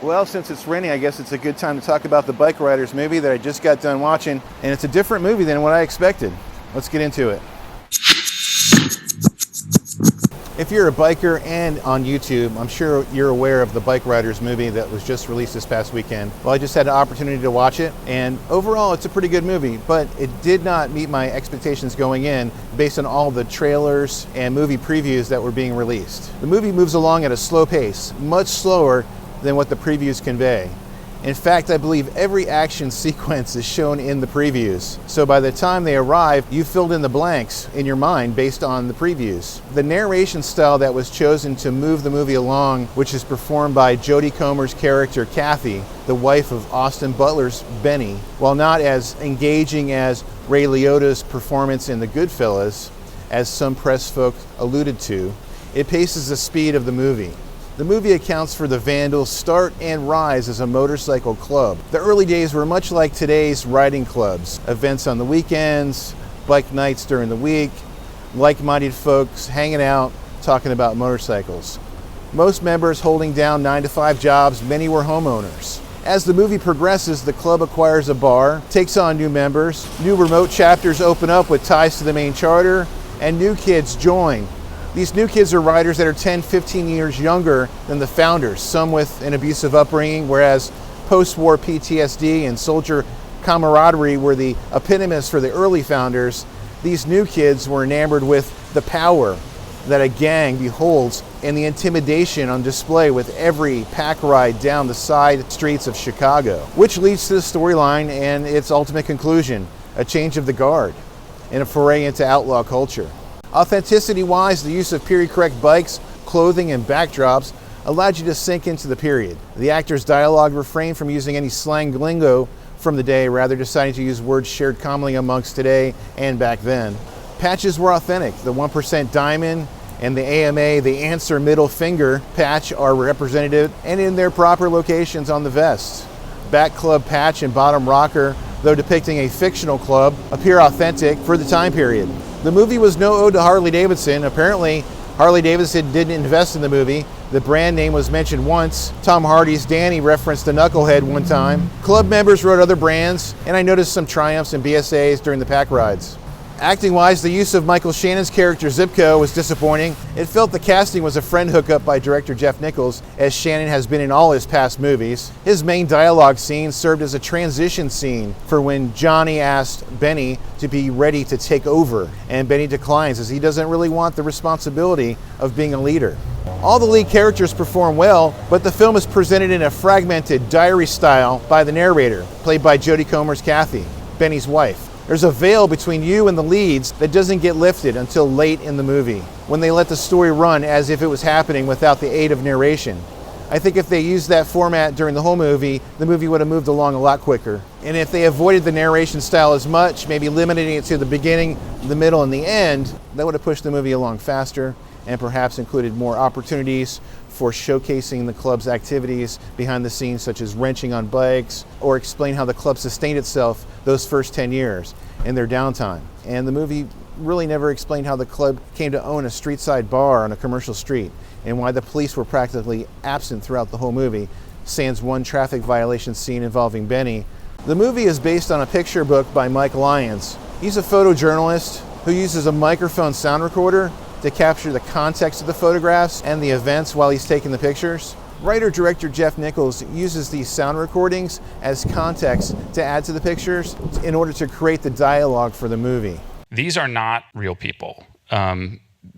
Well, since it's raining, I guess it's a good time to talk about the Bikeriders movie that I just got done watching, and it's a different movie than what I expected. Let's get into it. If you're a biker and on YouTube, I'm sure you're aware of the Bikeriders movie that was just released this past weekend. Well, I just had the opportunity to watch it, and overall it's a pretty good movie, but it did not meet my expectations going in based on all the trailers and movie previews that were being released. The movie moves along at a slow pace, much slower than what the previews convey. In fact, I believe every action sequence is shown in the previews. So by the time they arrive, you filled in the blanks in your mind based on the previews. The narration style that was chosen to move the movie along, which is performed by Jodie Comer's character Kathy, the wife of Austin Butler's Benny, while not as engaging as Ray Liotta's performance in The Goodfellas, as some press folk alluded to, it paces the speed of the movie. The movie accounts for the Vandals' start and rise as a motorcycle club. The early days were much like today's riding clubs. Events on the weekends, bike nights during the week, like-minded folks hanging out, talking about motorcycles. Most members holding down 9-to-5 jobs, many were homeowners. As the movie progresses, the club acquires a bar, takes on new members, new remote chapters open up with ties to the main charter, and new kids join. These new kids are riders that are 10, 15 years younger than the founders, some with an abusive upbringing, whereas post-war PTSD and soldier camaraderie were the epitomes for the early founders. These new kids were enamored with the power that a gang beholds and the intimidation on display with every pack ride down the side streets of Chicago, which leads to the storyline and its ultimate conclusion, a change of the guard and a foray into outlaw culture. Authenticity-wise, the use of period-correct bikes, clothing, and backdrops allowed you to sink into the period. The actors' dialogue refrained from using any slang lingo from the day, rather deciding to use words shared commonly amongst today and back then. Patches were authentic. The 1% diamond and the AMA, the answer middle finger patch, are representative and in their proper locations on the vests. Back club patch and bottom rocker, though depicting a fictional club, appear authentic for the time period. The movie was no ode to Harley Davidson. Apparently, Harley Davidson didn't invest in the movie. The brand name was mentioned once. Tom Hardy's Danny referenced a knucklehead one time. Club members rode other brands, and I noticed some Triumphs and BSAs during the pack rides. Acting-wise, the use of Michael Shannon's character Zipco was disappointing. It felt the casting was a friend hookup by director Jeff Nichols, as Shannon has been in all his past movies. His main dialogue scene served as a transition scene for when Johnny asked Benny to be ready to take over, and Benny declines as he doesn't really want the responsibility of being a leader. All the lead characters perform well, but the film is presented in a fragmented diary style by the narrator, played by Jodie Comer's Kathy, Benny's wife. There's a veil between you and the leads that doesn't get lifted until late in the movie, when they let the story run as if it was happening without the aid of narration. I think if they used that format during the whole movie, the movie would have moved along a lot quicker. And if they avoided the narration style as much, maybe limiting it to the beginning, the middle, and the end, that would have pushed the movie along faster and perhaps included more opportunities for showcasing the club's activities behind the scenes, such as wrenching on bikes, or explain how the club sustained itself those first 10 years in their downtime. And the movie really never explained how the club came to own a street-side bar on a commercial street, and why the police were practically absent throughout the whole movie, sans one traffic violation scene involving Benny. The movie is based on a picture book by Mike Lyons. He's a photojournalist who uses a microphone sound recorder to capture the context of the photographs and the events while he's taking the pictures. Writer-director Jeff Nichols uses these sound recordings as context to add to the pictures in order to create the dialogue for the movie. These are not real people.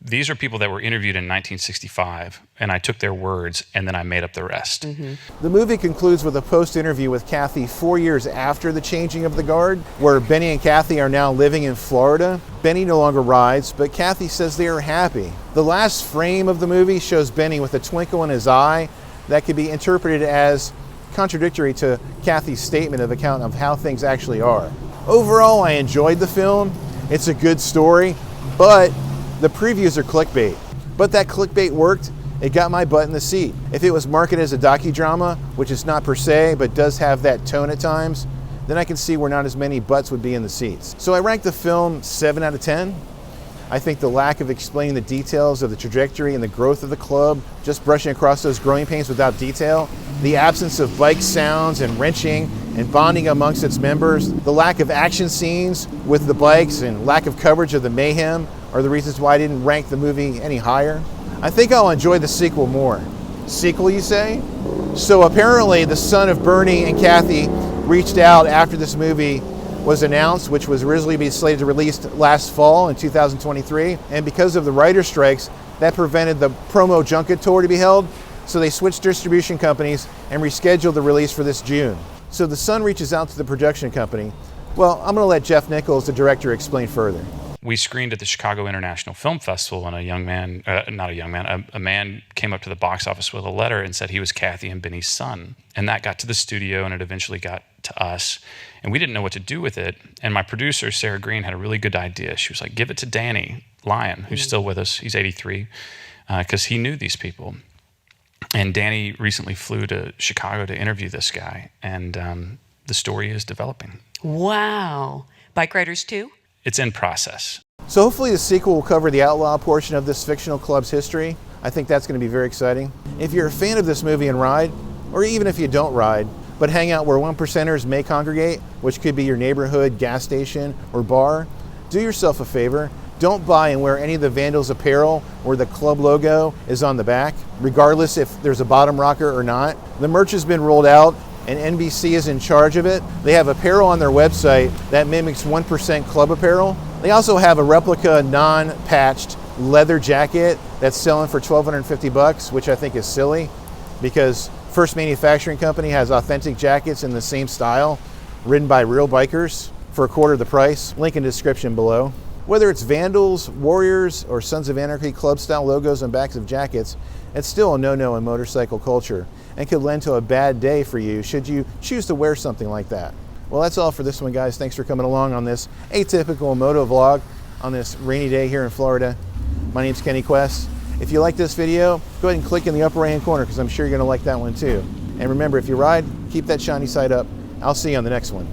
These are people that were interviewed in 1965, and I took their words and then I made up the rest. Mm-hmm. The movie concludes with a post-interview with Kathy 4 years after the changing of the guard, where Benny and Kathy are now living in Florida. Benny no longer rides, but Kathy says they are happy. The last frame of the movie shows Benny with a twinkle in his eye that could be interpreted as contradictory to Kathy's statement of account of how things actually are. Overall, I enjoyed the film. It's a good story, but the previews are clickbait. But that clickbait worked. It got my butt in the seat. If it was marketed as a docudrama, which is not per se, but does have that tone at times, then I can see where not as many butts would be in the seats. So I ranked the film 7 out of 10. I think the lack of explaining the details of the trajectory and the growth of the club, just brushing across those growing pains without detail, the absence of bike sounds and wrenching and bonding amongst its members, the lack of action scenes with the bikes and lack of coverage of the mayhem are the reasons why I didn't rank the movie any higher. I think I'll enjoy the sequel more. Sequel, you say? So apparently the son of Bernie and Kathy reached out after this movie was announced, which was originally be slated to release last fall in 2023. And because of the writer strikes, that prevented the promo junket tour to be held. So they switched distribution companies and rescheduled the release for this June. So the son reaches out to the production company. Well, I'm gonna let Jeff Nichols, the director, explain further. We screened at the Chicago International Film Festival, and a man came up to the box office with a letter and said he was Kathy and Benny's son. And that got to the studio, and it eventually got to us. And we didn't know what to do with it. And my producer, Sarah Green, had a really good idea. She was like, give it to Danny Lyon, who's still with us. He's 83, because he knew these people. And Danny recently flew to Chicago to interview this guy, and the story is developing. Wow. Bikeriders 2? It's in process. So hopefully the sequel will cover the outlaw portion of this fictional club's history. I think that's going to be very exciting. If you're a fan of this movie and ride, or even if you don't ride, but hang out where one percenters may congregate, which could be your neighborhood gas station or bar, do yourself a favor. Don't buy and wear any of the Vandals apparel where the club logo is on the back, regardless if there's a bottom rocker or not. The merch has been rolled out and NBC is in charge of it. They have apparel on their website that mimics 1% club apparel. They also have a replica non-patched leather jacket that's selling for $1,250, which I think is silly because First Manufacturing Company has authentic jackets in the same style, ridden by real bikers for a quarter of the price. Link in the description below. Whether it's Vandals, Warriors, or Sons of Anarchy club-style logos on backs of jackets, it's still a no-no in motorcycle culture and could lend to a bad day for you should you choose to wear something like that. Well, that's all for this one, guys. Thanks for coming along on this atypical moto vlog on this rainy day here in Florida. My name's Kenny Quest. If you like this video, go ahead and click in the upper right-hand corner because I'm sure you're going to like that one too. And remember, if you ride, keep that shiny side up. I'll see you on the next one.